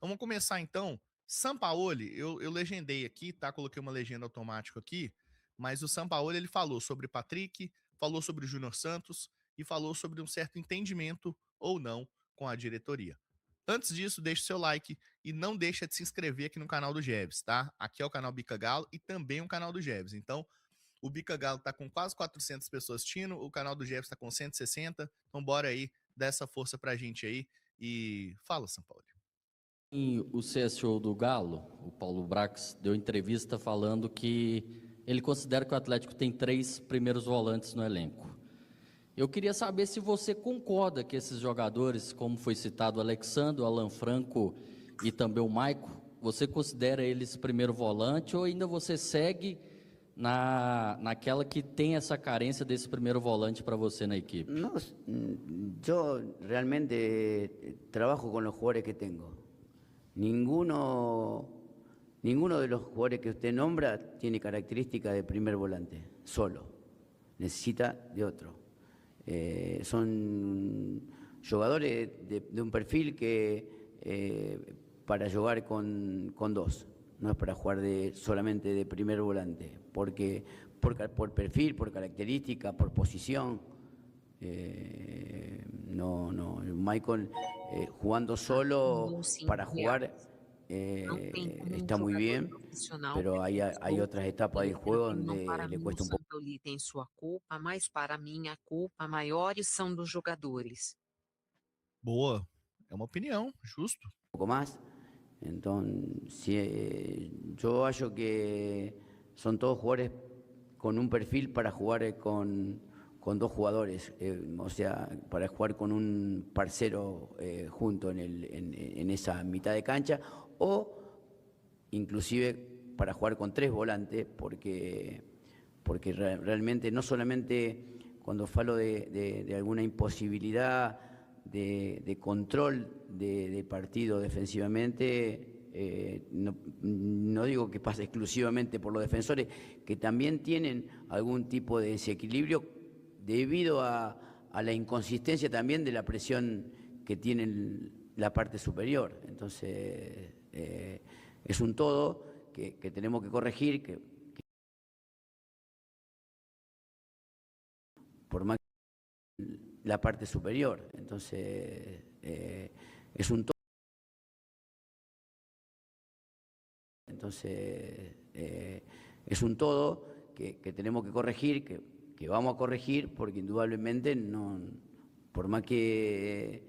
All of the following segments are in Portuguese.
Vamos começar então. Sampaoli, eu legendei aqui, tá? Coloquei uma legenda automática aqui, mas o Sampaoli ele falou sobre Patrick, falou sobre o Júnior Santos e falou sobre um certo entendimento ou não com a diretoria. Antes disso, deixe seu like e não deixa de se inscrever aqui no canal do Jeves, tá? Aqui é o canal Bica Galo e também o canal do Jeves. Então, o Bica Galo tá com quase 400 pessoas assistindo, o canal do Jeves tá com 160. Então, bora aí, dá essa força pra gente aí e fala, Sampaoli. E o CSO do Galo, o Paulo Brax, deu entrevista falando que ele considera que o Atlético tem 3 primeiros volantes no elenco. Eu queria saber se você concorda que esses jogadores, como foi citado o Alexandre, o Alan Franco e também o Maico, você considera eles primeiro volante ou ainda você segue naquela que tem essa carência desse primeiro volante para você na equipe? No, yo realmente trabajo con los jugadores que tengo. Ninguno de los jugadores que usted nombra tiene características de primer volante, solo. Necesita de otro. Son jugadores de un perfil que para jugar con dos, no es para jugar solamente de primer volante, porque por perfil, por característica, por posición. Michael jugando solo para jugar está muy bien, pero hay otras etapas del juego donde le cuesta un Sampaoli tem sua culpa, mas para mim a culpa maiores são dos jogadores. Boa. É uma opinião, justo. poco más. Entonces, yo hallo que son todos jugadores con un perfil para jugar con dos jugadores, o sea, para jugar con un parcero junto en esa mitad de cancha, o inclusive para jugar con 3 volantes, porque realmente no solamente cuando falo de alguna imposibilidad de control de partido defensivamente, no digo que pase exclusivamente por los defensores, que también tienen algún tipo de desequilibrio debido a la inconsistencia también de la presión que tienen la parte superior. Entonces, es un todo que tenemos que corregir, que por más la parte superior. Entonces, es un todo. Entonces, es un todo que tenemos que corregir, que vamos a corregir, porque indudablemente no, por más que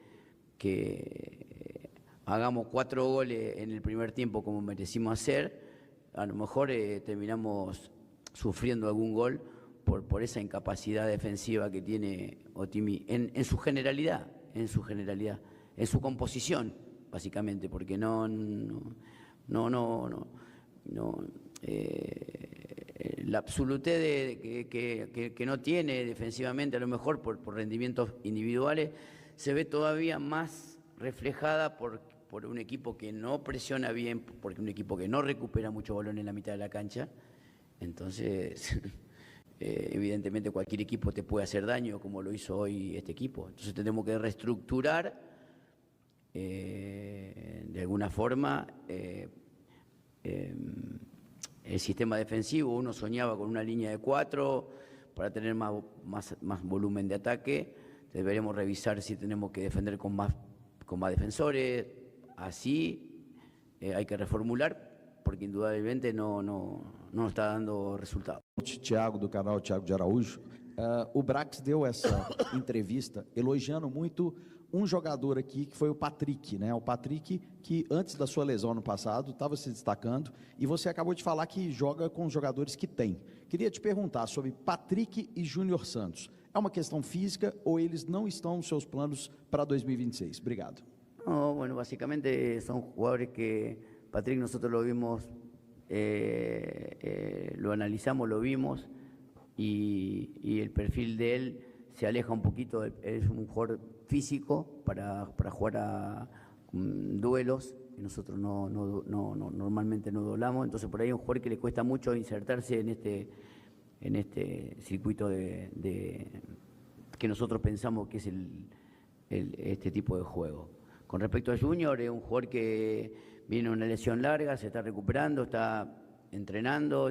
hagamos 4 goles en el primer tiempo como merecimos hacer, a lo mejor terminamos sufriendo algún gol por esa incapacidad defensiva que tiene Otimi en su generalidad, en su composición, básicamente, porque la absolutez que no tiene defensivamente, a lo mejor por rendimientos individuales, se ve todavía más reflejada por un equipo que no presiona bien, porque un equipo que no recupera mucho balón en la mitad de la cancha. Entonces, evidentemente cualquier equipo te puede hacer daño, como lo hizo hoy este equipo. Entonces tenemos que reestructurar de alguna forma el sistema defensivo. Uno soñaba con una línea de 4 para tener más volumen de ataque. Deberemos revisar si tenemos que defender con más defensores. Así hay que reformular, porque indudablemente no nos está dando resultado. Thiago, do canal Thiago de Araújo. O Brax deu essa entrevista elogiando muito um jogador aqui que foi o Patrick, né? O Patrick que antes da sua lesão no passado estava se destacando, e você acabou de falar que joga com os jogadores que tem. Queria te perguntar sobre Patrick e Júnior Santos. É uma questão física ou eles não estão nos seus planos para 2026? Obrigado. No, bueno, básicamente son jugadores que Patrick nosotros lo vimos, lo analizamos, lo vimos, y el perfil de él se aleja un poquito. Es un jugador físico para jugar a duelos, y nosotros normalmente no doblamos. Entonces por ahí es un jugador que le cuesta mucho insertarse en este circuito que nosotros pensamos que es este tipo de juego. Con respecto a Junior, es un jugador que viene de una lesión larga, se está recuperando, está entrenando,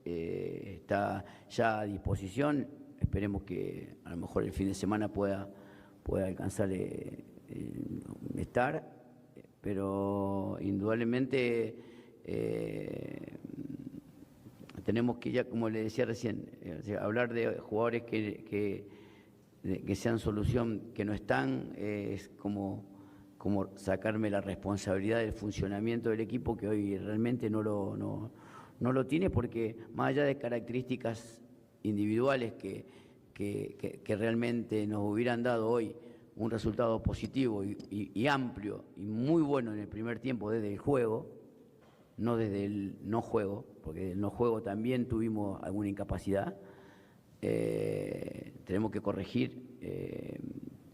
está ya a disposición. Esperemos que a lo mejor el fin de semana pueda alcanzar estar, pero indudablemente tenemos que, ya como le decía recién, hablar de jugadores que sean solución, que no están, es como sacarme la responsabilidad del funcionamiento del equipo, que hoy realmente no lo tiene, porque más allá de características individuales que realmente nos hubieran dado hoy un resultado positivo y amplio y muy bueno en el primer tiempo desde el juego, no desde el no juego, porque desde el no juego también tuvimos alguna incapacidad. Tenemos que corregir,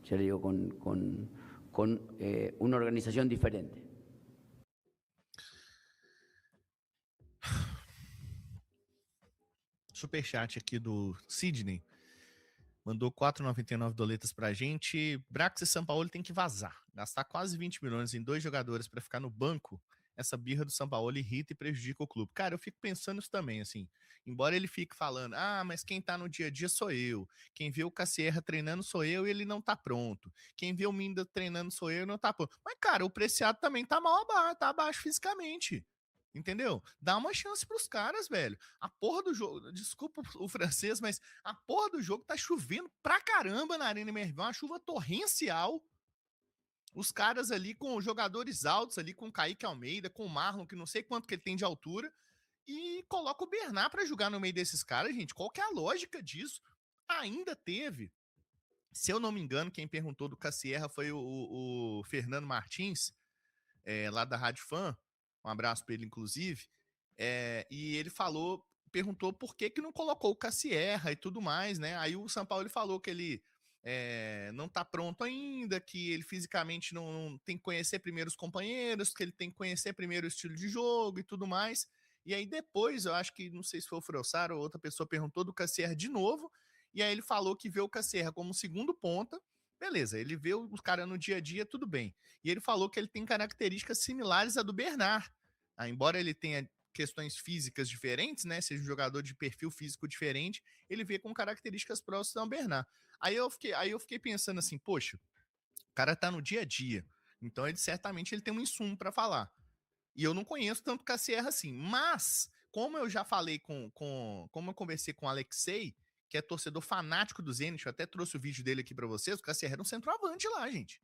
ya le digo, con una organización diferente. Superchat aqui do Sidney. Mandou 4,99 doletas pra gente. Brax e Sampaoli tem que vazar. Gastar quase 20 milhões em 2 jogadores pra ficar no banco. Essa birra do Sampaoli irrita e prejudica o clube. Cara, eu fico pensando isso também, assim. Embora ele fique falando, mas quem tá no dia a dia sou eu. Quem vê o Cassierra treinando sou eu e ele não tá pronto. Quem vê o Minda treinando sou eu e não tá pronto. Mas, cara, o Preciado também tá mal abaixo, tá abaixo fisicamente. Entendeu? Dá uma chance pros caras, velho. A porra do jogo, desculpa o francês, mas a porra do jogo tá chovendo pra caramba na Arena Mervão, uma chuva torrencial. Os caras ali com jogadores altos ali, com o Kaique Almeida, com o Marlon, que não sei quanto que ele tem de altura, e coloca o Bernard pra jogar no meio desses caras, gente. Qual que é a lógica disso? Ainda teve, se eu não me engano, quem perguntou do Cassierra foi o Fernando Martins, lá da Rádio Fã. Um abraço para ele, inclusive. E ele perguntou por que não colocou o Cassierra e tudo mais, né? Aí o Sampaoli falou que ele não tá pronto ainda, que ele fisicamente não tem que conhecer primeiro os companheiros, que ele tem que conhecer primeiro o estilo de jogo e tudo mais. E aí depois, eu acho que, não sei se foi o Frossaro ou outra pessoa perguntou do Cassierra de novo, e aí ele falou que vê o Cassierra como segundo ponta. Beleza, ele vê os caras no dia a dia, tudo bem. E ele falou que ele tem características similares à do Bernard. Embora ele tenha questões físicas diferentes, né? Seja um jogador de perfil físico diferente, ele vê com características próximas ao Bernard. Aí eu fiquei pensando assim, poxa, o cara tá no dia a dia. Então certamente ele tem um insumo para falar. E eu não conheço tanto Cassierra assim. Mas, como eu já falei como eu conversei com o Alexei, que é torcedor fanático do Zenit, eu até trouxe o vídeo dele aqui para vocês, o Cassierra era um centroavante lá, gente.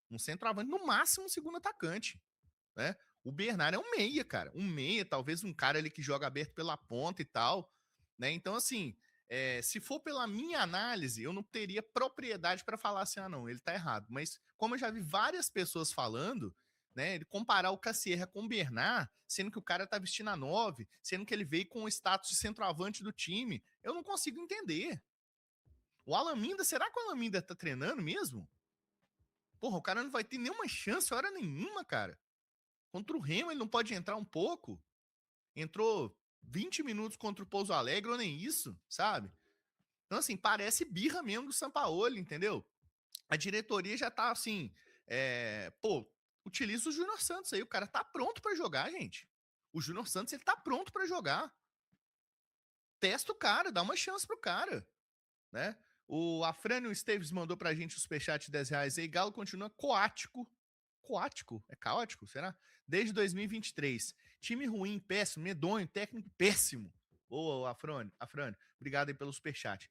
Um centroavante, no máximo um segundo atacante, né? O Bernard é um meia, cara. Um meia, talvez um cara ali que joga aberto pela ponta e tal, né? Então, assim, se for pela minha análise, eu não teria propriedade para falar assim, não, ele tá errado. Mas como eu já vi várias pessoas falando, né, ele comparar o Cassierra com o Bernard, sendo que o cara tá vestindo a 9, sendo que ele veio com o status de centroavante do time, eu não consigo entender. O Alaminda, será que o Alaminda tá treinando mesmo? Porra, o cara não vai ter nenhuma chance, hora nenhuma, cara. Contra o Remo ele não pode entrar um pouco? Entrou 20 minutos contra o Pouso Alegre ou nem isso, sabe? Então, assim, parece birra mesmo do Sampaoli, entendeu? A diretoria já tá assim, utiliza o Júnior Santos aí, o cara tá pronto pra jogar, gente. O Júnior Santos, ele tá pronto pra jogar. Testa o cara, dá uma chance pro cara, né? O Afrânio Esteves mandou pra gente o superchat de R$10 aí, Galo continua coático, é caótico, será? Desde 2023. Time ruim, péssimo, medonho, técnico péssimo. Ô, Afrânio, obrigado aí pelo superchat.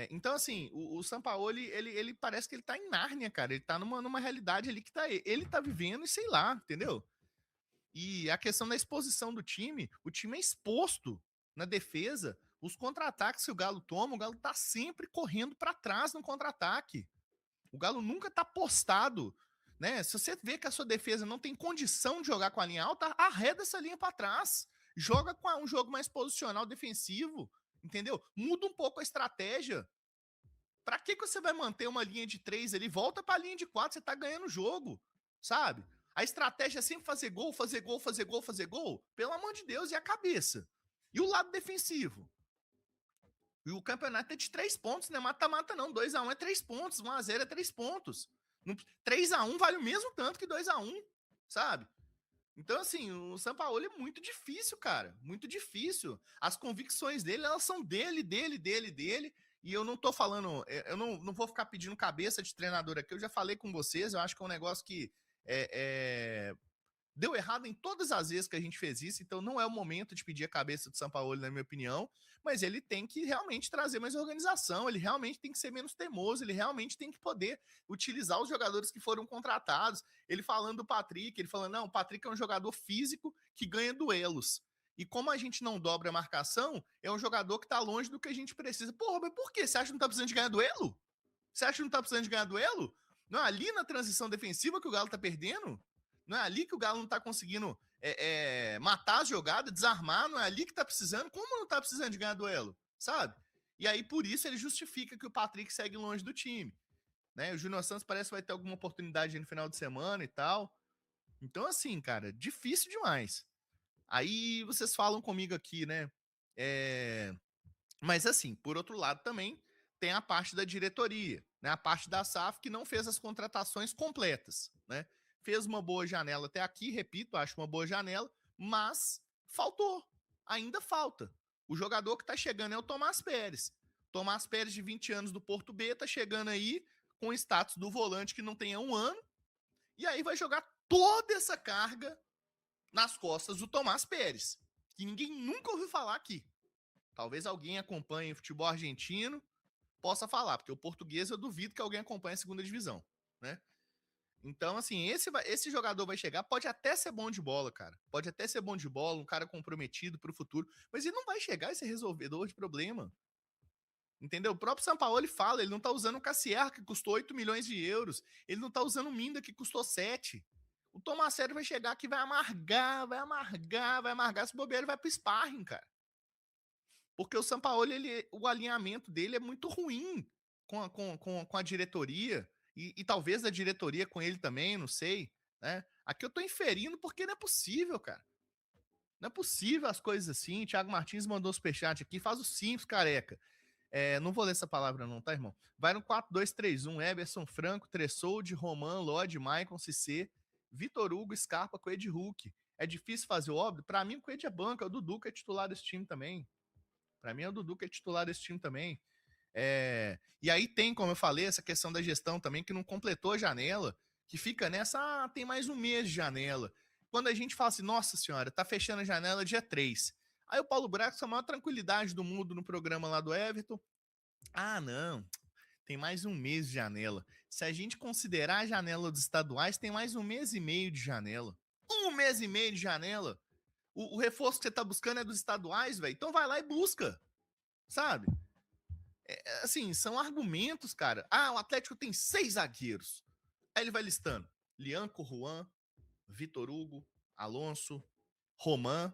Então, assim, o Sampaoli, ele parece que ele tá em Nárnia, cara. Ele tá numa realidade ali que ele tá vivendo e sei lá, entendeu? E a questão da exposição do time, o time é exposto na defesa. Os contra-ataques que o Galo toma, o Galo tá sempre correndo para trás no contra-ataque. O Galo nunca tá postado, né? Se você vê que a sua defesa não tem condição de jogar com a linha alta, arreda essa linha para trás. Joga com um jogo mais posicional defensivo, entendeu? Muda um pouco a estratégia. Para que você vai manter uma linha de 3 ali? Volta para a linha de 4, você tá ganhando o jogo, sabe? A estratégia é sempre fazer gol, fazer gol, fazer gol, fazer gol. Pelo amor de Deus, e a cabeça? E o lado defensivo? E o campeonato é de 3 pontos, não é mata-mata não. 2-1 é 3 pontos, 1-0 é 3 pontos. 3-1 vale o mesmo tanto que 2-1, sabe? Então, assim, o Sampaoli é muito difícil, cara. Muito difícil. As convicções dele, elas são dele. E eu não tô falando... Eu não vou ficar pedindo cabeça de treinador aqui. Eu já falei com vocês. Eu acho que é um negócio que deu errado em todas as vezes que a gente fez isso. Então, não é o momento de pedir a cabeça do Sampaoli, na minha opinião. Mas ele tem que realmente trazer mais organização. Ele realmente tem que ser menos teimoso. Ele realmente tem que poder utilizar os jogadores que foram contratados. Ele falando do Patrick, ele falando, não, o Patrick é um jogador físico que ganha duelos. E como a gente não dobra a marcação, é um jogador que tá longe do que a gente precisa. Porra, mas por quê? Você acha que não tá precisando de ganhar duelo? Você acha que não tá precisando de ganhar duelo? Não é ali na transição defensiva que o Galo tá perdendo? Não é ali que o Galo não tá conseguindo matar a jogada, desarmar? Não é ali que tá precisando? Como não tá precisando de ganhar duelo? Sabe? E aí, por isso, ele justifica que o Patrick segue longe do time. Né? O Júnior Santos parece que vai ter alguma oportunidade no final de semana e tal. Então, assim, cara, difícil demais. Aí vocês falam comigo aqui, né? Mas, assim, por outro lado também tem a parte da diretoria, né? A parte da SAF que não fez as contratações completas, né? Fez uma boa janela até aqui, repito, acho uma boa janela, mas faltou. Ainda falta. O jogador que tá chegando é o Tomás Pérez. Tomás Pérez, de 20 anos do Porto B, tá chegando aí com o status do volante que não tem há um ano, e aí vai jogar toda essa carga nas costas do Tomás Pérez, que ninguém nunca ouviu falar aqui. Talvez alguém acompanhe o futebol argentino, possa falar, porque o português eu duvido que alguém acompanhe a segunda divisão, né? Então, assim, esse jogador vai chegar, pode até ser bom de bola, cara. Pode até ser bom de bola, um cara comprometido pro futuro, mas ele não vai chegar e ser resolvedor de problema. Entendeu? O próprio Sampaoli fala, ele não tá usando o Cassier, que custou 8 milhões de euros. Ele não tá usando o Minda, que custou 7. O Tomaselli vai chegar aqui, vai amargar. Se bobear, ele vai pro sparring, cara. Porque o Sampaoli, o alinhamento dele é muito ruim com a diretoria. E talvez a diretoria com ele também, não sei. Né? Aqui eu tô inferindo porque não é possível, cara. Não é possível as coisas assim. Thiago Martins mandou o superchat aqui. Faz o simples, careca. Não vou ler essa palavra não, tá, irmão? Vai no 4-2-3-1. Eberson, Franco, Tressolde, Roman, Lodi, Maicon, Cissé, Vitor Hugo, Scarpa, Coelho, Hulk. É difícil fazer o óbvio? Pra mim, o Coelho é banca. O Dudu que é titular desse time também. E aí tem, como eu falei, essa questão da gestão também, que não completou a janela, que fica nessa, tem mais um mês de janela. Quando a gente fala assim, nossa senhora, tá fechando a janela dia 3. Aí o Paulo Brax, com a maior tranquilidade do mundo no programa lá do Everton, não, tem mais um mês de janela. Se a gente considerar a janela dos estaduais, tem mais um mês e meio de janela. Um mês e meio de janela. O reforço que você tá buscando é dos estaduais, velho. Então vai lá e busca, sabe? Assim, são argumentos, cara. O Atlético tem 6 zagueiros. Aí ele vai listando. Lianco, Juan, Vitor Hugo, Alonso, Roman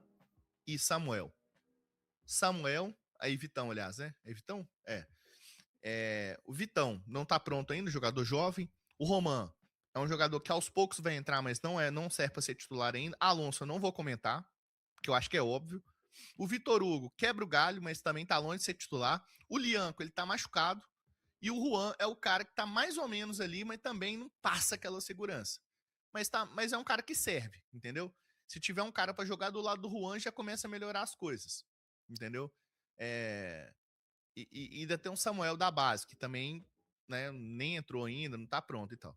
e Samuel. Aí Vitão, aliás, né? É Vitão? O Vitão não tá pronto ainda, jogador jovem. O Roman é um jogador que aos poucos vai entrar, mas não serve para ser titular ainda. Alonso eu não vou comentar, porque eu acho que é óbvio. O Vitor Hugo quebra o galho, mas também tá longe de ser titular. O Lianco, ele tá machucado. E o Juan é o cara que tá mais ou menos ali, mas também não passa aquela segurança. Mas é um cara que serve, entendeu? Se tiver um cara para jogar do lado do Juan, já começa a melhorar as coisas, entendeu? E ainda tem um Samuel da base, que também, né, nem entrou ainda, não tá pronto e tal.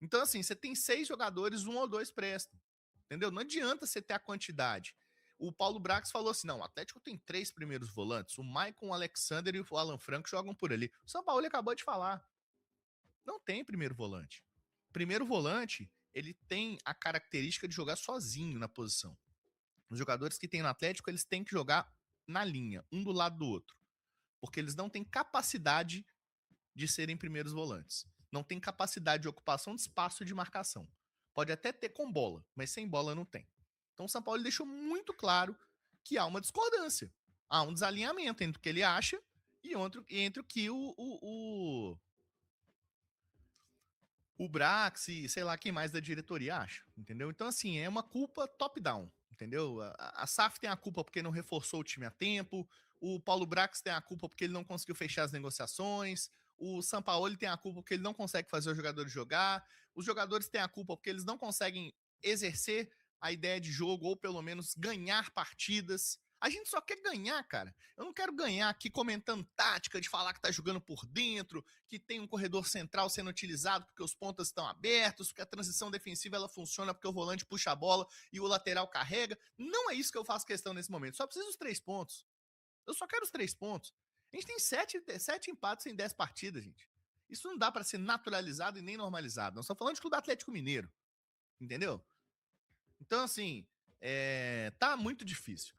Então, assim, você tem 6 jogadores, 1 ou 2 prestam, entendeu? Não adianta você ter a quantidade. O Paulo Brax falou assim, não, o Atlético tem 3 primeiros volantes, o Maicon, o Alexander e o Alan Franco jogam por ali. O São Paulo acabou de falar, não tem primeiro volante. Primeiro volante, ele tem a característica de jogar sozinho na posição. Os jogadores que tem no Atlético, eles têm que jogar na linha, um do lado do outro. Porque eles não têm capacidade de serem primeiros volantes. Não tem capacidade de ocupação de espaço e de marcação. Pode até ter com bola, mas sem bola não tem. Então o São Paulo deixou muito claro que há uma discordância. Há um desalinhamento entre o que ele acha e entre o que o Brax e sei lá quem mais da diretoria acha, entendeu? Então, assim, é uma culpa top-down, entendeu? A SAF tem a culpa porque não reforçou o time a tempo, o Paulo Brax tem a culpa porque ele não conseguiu fechar as negociações, o Sampaoli tem a culpa porque ele não consegue fazer os jogadores jogar, os jogadores têm a culpa porque eles não conseguem exercer a ideia de jogo ou pelo menos ganhar partidas. A gente só quer ganhar, cara. Eu não quero ganhar aqui comentando tática, de falar que tá jogando por dentro, que tem um corredor central sendo utilizado porque os pontas estão abertos, porque a transição defensiva ela funciona porque o volante puxa a bola e o lateral carrega. Não é isso que eu faço questão nesse momento. Só preciso dos 3 pontos. Eu só quero os 3 pontos. A gente tem 7 empates em 10 partidas, gente. Isso não dá para ser naturalizado e nem normalizado. Nós estamos falando de Clube Atlético Mineiro. Entendeu? Então, assim, tá muito difícil.